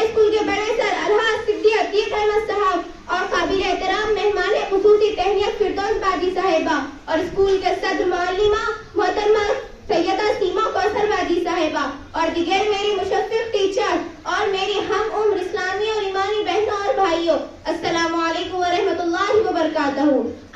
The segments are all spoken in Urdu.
اسکول کے بڑے سر الحاج صدیق عتیق احمد صاحب اور قابل احترام مہمان خصوصی تہنیت فردوس باجی صاحبہ اور اسکول کے صدر معلمہ محترمہ سیدہ سیما کوثر باجی صاحبہ اور دیگر میری مشفق ٹیچر اور میری ہم عمر اسلامی اور ایمانی بہنوں اور بھائیوں، السلام علیکم ورحمۃ اللہ وبرکاتہ۔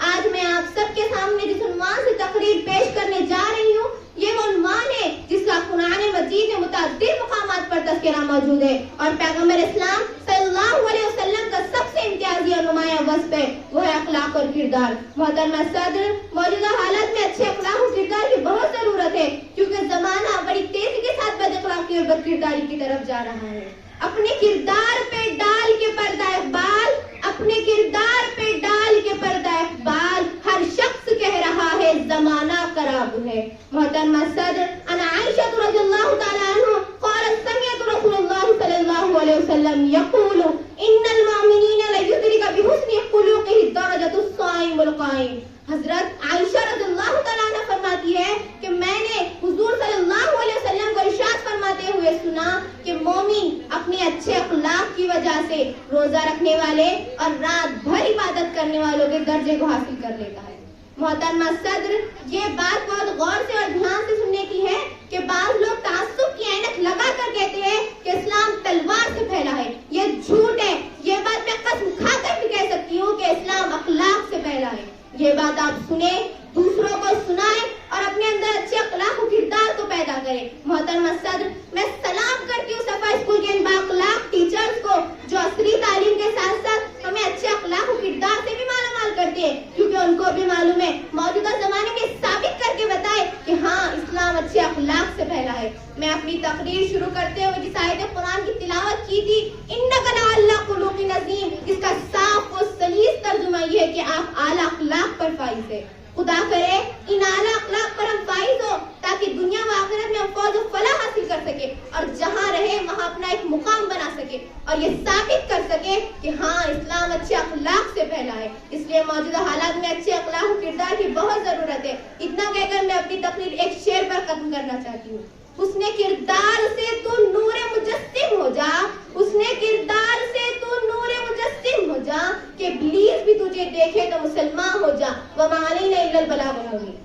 آج میں آپ سب کے سامنے جس عنوان سے تقریر پیش کرنے جا رہی ہوں، یہ وہ عنوان ہے جس کا قرآن مجید میں متعدد مقامات پر تذکرہ موجود ہے اور پیغمبر اسلام صلی اللہ علیہ وسلم کا سب سے امتیازی اور نمایاں وصف ہے، وہ ہے اخلاق اور کردار۔ محترمہ صدر، موجودہ حالات میں اچھے اخلاق اور کردار کی بہت ضرورت ہے کیونکہ زمانہ بڑی تیزی کے ساتھ بد اخلاقی اور بد کرداری کی طرف جا رہا ہے۔ اپنے کردار پہ ڈال کے پردہ اقبال، اپنے کردار پہ ڈال کے پردہ اقبال، ہر شخص کہہ رہا ہے زمانہ خراب ہے۔ محترمہ صدر، انا عائشہ رضی اللہ تعالی عنہ قالت سمعت رسول اللہ صلی اللہ علیہ وسلم یقول ان المؤمنین لیدرک بحسن خلقہ درجۃ الصائم والقائم۔ حضرت عائشہ رضی اللہ تعالیٰ عنہ فرماتی ہے کہ میں نے حضور صلی اللہ علیہ وسلم کو ارشاد فرماتے ہوئے سنا کہ مومن اپنے اچھے اخلاق کی وجہ سے روزہ رکھنے والے اور رات بھر عبادت کرنے والوں کے درجے کو حاصل کر لیتا ہے۔ محترمہ صدر، یہ بات بہت غور سے اور دھیان سے سننے کی ہے کہ بعض لوگ تعصب کی عینک لگا کر کہتے ہیں کہ اسلام تلوار سے پھیلا ہے۔ یہ جھوٹ ہے۔ یہ بات میں قسم کھا کر بھی کہہ سکتی ہوں کہ اسلام اخلاق سے پھیلا ہے۔ یہ بات آپ سنیں، دوسروں کو سنائیں اور اپنے اندر اچھے اخلاق و کردار کو پیدا کریں۔ محترمہ صدر، میں سلام کرتی ہوں صفا اسکول کے ان بااخلاق ٹیچرز کو جو عصری تعلیم کے ساتھ ساتھ ہمیں اچھے اخلاق و کردار سے بھی مالا مال کرتے ہیں، کیونکہ ان کو بھی معلوم ہے موجودہ زمانے میں ثابت کر کے بتائے کہ ہاں اسلام اچھے اخلاق سے پھیلا ہے۔ میں اپنی تقریر شروع کرتے ہوئے جس آیت قرآن کی تلاوت کی تھی، انک لعلی خلق عظیم، اس کا صاف و سلیس ترجمہ یہ ہے کہ آپ اعلیٰ اخلاق پر فائز ہے۔ خدا کرے ان اعلیٰ اخلاق پر ہم فائز ہو تاکہ دنیا و آخرت میں ہم فوز و فلاح حاصل کر سکے اور جہاں رہے وہاں اپنا ایک مقام بنا سکے اور یہ ثابت کر سکے کہ ہاں اسلام اچھے اخلاق سے پھیلا ہے۔ اس لیے موجودہ حالات میں اچھے اخلاق و کردار کی بہت ضرورت ہے۔ اتنا کہہ کر میں اپنی تقریر ایک شعر پر ختم کرنا چاہتی ہوں۔ اس نے کردار سے تو نور مجسم ہو جا، اس نے کردار سے تو نور مجسم ہو جا کہ ابلیس بھی تجھے دیکھے تو مسلمان ہو جا، وما علینا الا البلاغ المبین۔